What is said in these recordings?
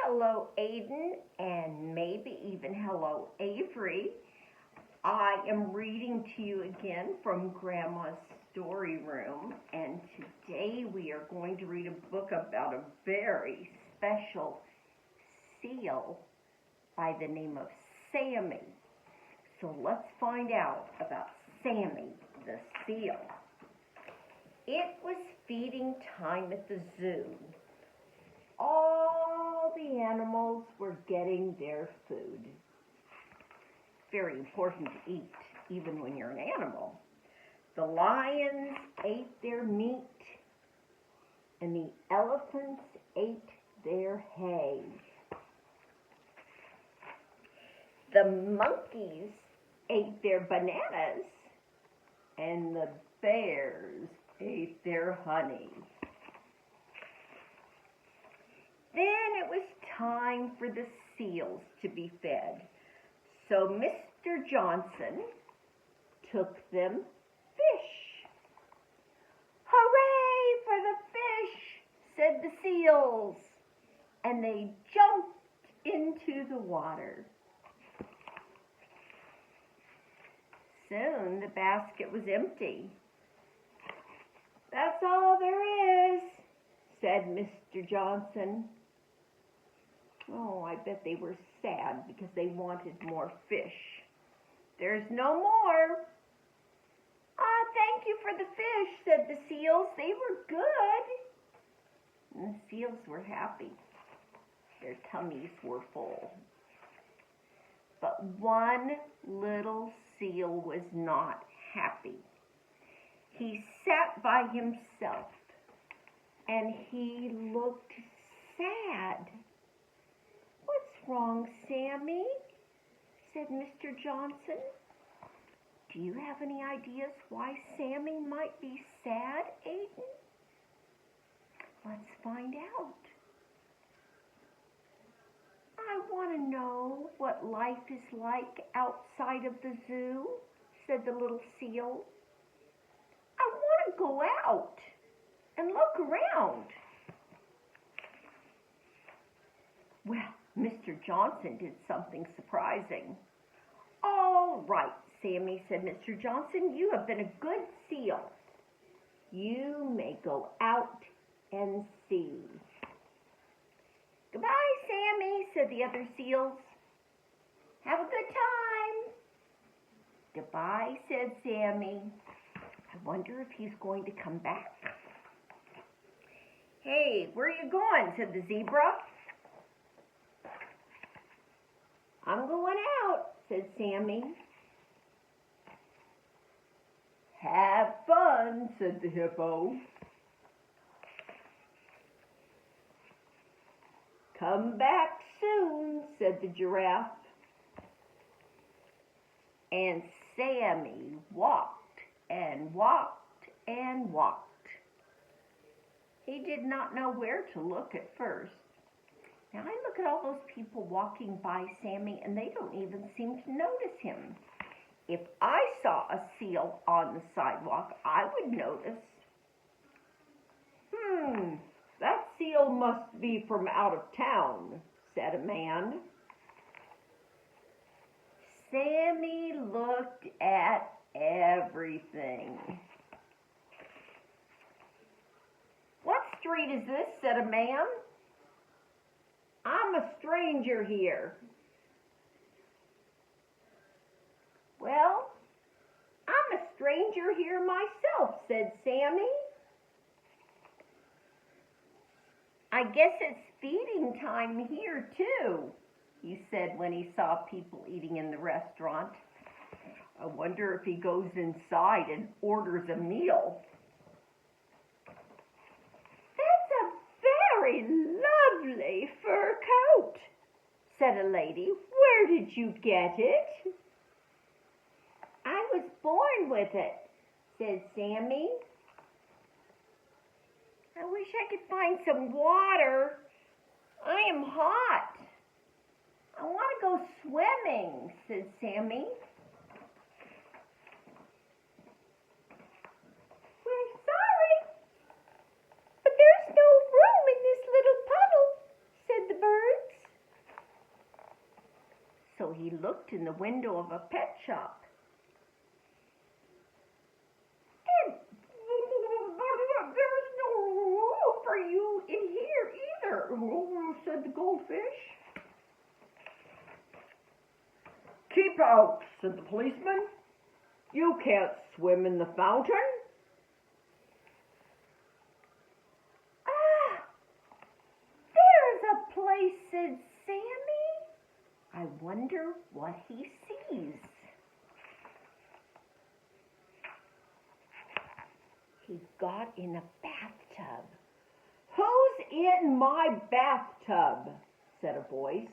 Hello, Aiden, and maybe even hello, Avery. I am reading to you again from Grandma's Story Room, and today we are going to read a book about a very special seal by the name of Sammy. So let's find out about Sammy the seal. It was feeding time at the zoo. All the animals were getting their food. Very important to eat, even when you're an animal. The lions ate their meat, and the elephants ate their hay. The monkeys ate their bananas, and the bears ate their honey. Then it was time for the seals to be fed. So Mr. Johnson took them fish. "Hooray for the fish," said the seals, and they jumped into the water. Soon the basket was empty. "That's all there is," said Mr. Johnson. Oh, I bet they were sad because they wanted more fish. "There's no more." Thank you for the fish," said the seals. "They were good." And the seals were happy. Their tummies were full. But one little seal was not happy. He sat by himself, and he looked sad. "What's wrong, Sammy?" said Mr. Johnson. "Do you have any ideas why Sammy might be sad, Aiden?" "Let's find out." "I want to know what life is like outside of the zoo," said the little seal. "I want to go out and look around." Well, Mr. Johnson did something surprising. "All right, Sammy," said Mr. Johnson, "you have been a good seal. You may go out and see." "Goodbye, Sammy," said the other seals. "Have a good time." "Goodbye," said Sammy. I wonder if he's going to come back. "Hey, where are you going?" said the zebra. "I'm going out," said Sammy. "Have fun," said the hippo. "Come back soon," said the giraffe. And Sammy walked and walked and walked. He did not know where to look at first. Now I look at all those people walking by Sammy, and they don't even seem to notice him. If I saw a seal on the sidewalk, I would notice. That seal must be from out of town," said a man. Sammy looked at everything. "What street is this?" said a man. "I'm a stranger here." "Well, I'm a stranger here myself," said Sammy. "I guess it's feeding time here too," he said when he saw people eating in the restaurant. "I wonder if he goes inside and orders a meal." "That's a very lovely fur coat," said a lady. "Where did you get it?" "I was born with it," said Sammy. "I wish I could find some water. I am hot. I want to go swimming," said Sammy. "We're sorry, but there's no room in this little puddle," said the birds. So he looked in the window of a pet shop. And there's no room for you in here either, said the goldfish. Keep out, said the policeman. You can't swim in the fountain. There's a place, said Sammy. I wonder what he sees. He got in a bathtub. Who's in my bathtub? Said a voice.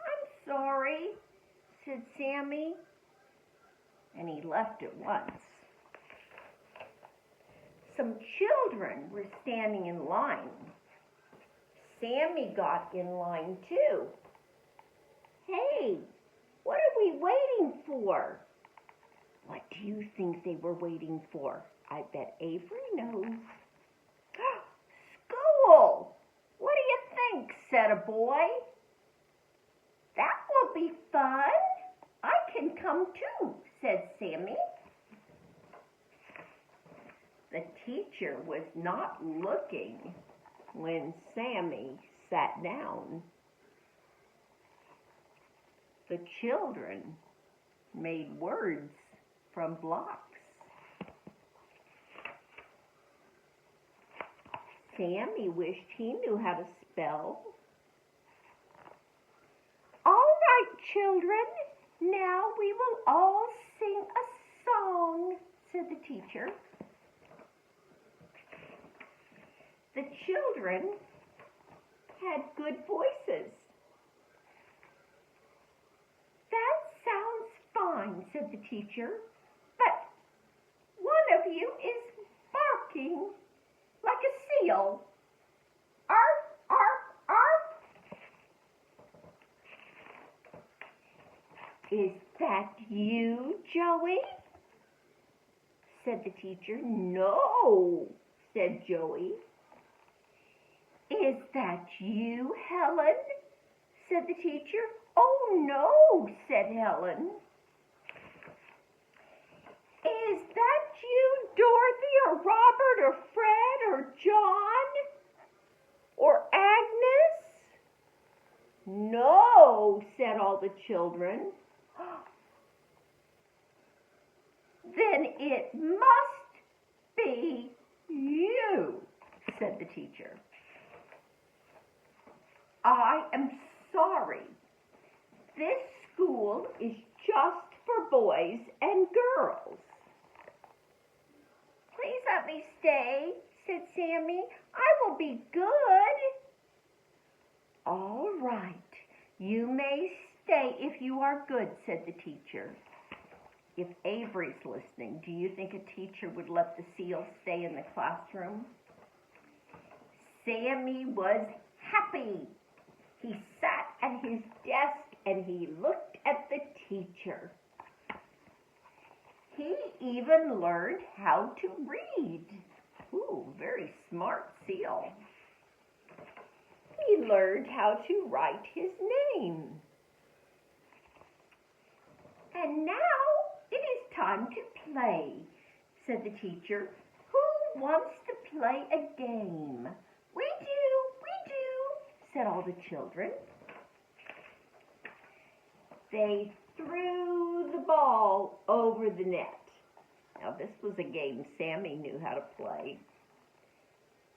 I'm sorry, said Sammy, and he left at once. Some children were standing in line. Sammy got in line too. Hey, what are we waiting for? What do you think they were waiting for? I bet Avery knows. School! What do you think? Said a boy. That will be fun. I can come too, said Sammy. The teacher was not looking when Sammy sat down. The children made words from blocks. Sammy wished he knew how to spell. All right, children, now we will all sing a song, said the teacher. The children had good voices. That sounds fine, said the teacher, but one of you is barking like a seal. Arf, arf, arf. Is that you, Joey? Said the teacher. No, said Joey. Is that you, Helen? Said the teacher. Oh, no, said Helen. Is that you, Dorothy, or Robert, or Fred, or John, or Agnes? No, said all the children. Then it must be you, said the teacher. I am sorry. This school is just for boys and girls. Please let me stay, said Sammy. I will be good. All right, you may stay if you are good, said the teacher. If Avery's listening, do you think a teacher would let the seal stay in the classroom? Sammy was happy. He sat at his desk and he looked at the teacher. He even learned how to read. Ooh, very smart seal. He learned how to write his name. And now it is time to play, said the teacher. Who wants to play a game? We do, said all the children. They threw the ball over the net. Now this was a game Sammy knew how to play.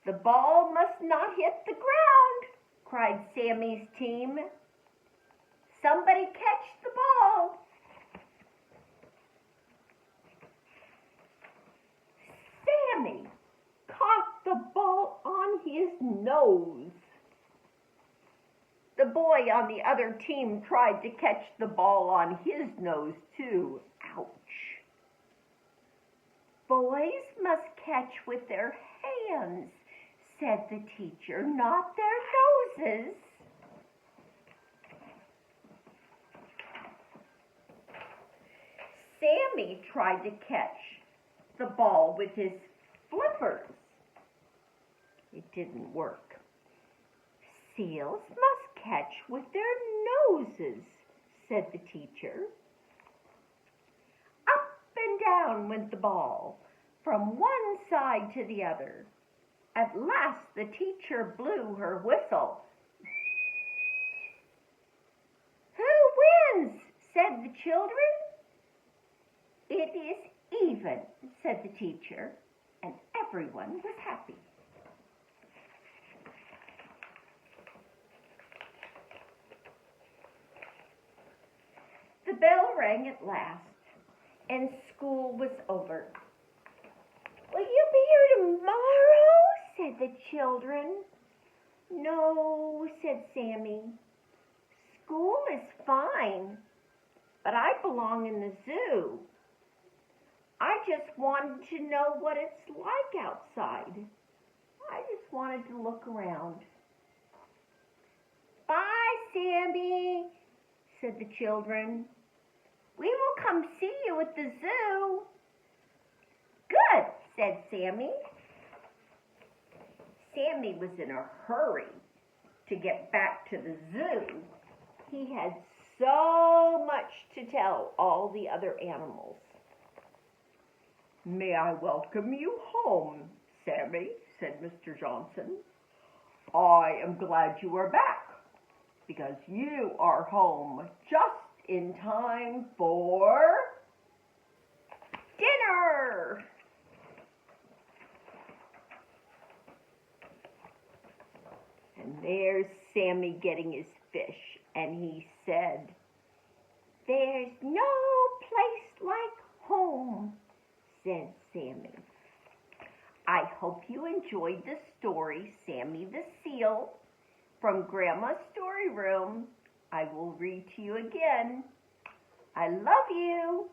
The ball must not hit the ground, cried Sammy's team. Somebody catch the ball. Sammy caught the ball on his nose. The boy on the other team tried to catch the ball on his nose too. Ouch. Boys must catch with their hands, said the teacher, not their noses. Sammy tried to catch the ball with his flippers. It didn't work. Seals must catch with their noses, said the teacher. Up and down went the ball, from one side to the other. At last the teacher blew her whistle. Who wins? Said the children. It is even, said the teacher, and everyone was happy. The bell rang at last, and school was over. Will you be here tomorrow? Said the children. No, said Sammy. School is fine, but I belong in the zoo. I just wanted to know what it's like outside. I just wanted to look around. Bye, Sammy, said the children. We will come see you at the zoo. Good, said Sammy. Sammy was in a hurry to get back to the zoo. He had so much to tell all the other animals. May I welcome you home, Sammy, said Mr. Johnson. I am glad you are back, because you are home just in time for dinner. And there's Sammy getting his fish, and he said, There's no place like home, said Sammy. I hope you enjoyed the story, Sammy the Seal, from Grandma's Story Room. I will read to you again. I love you.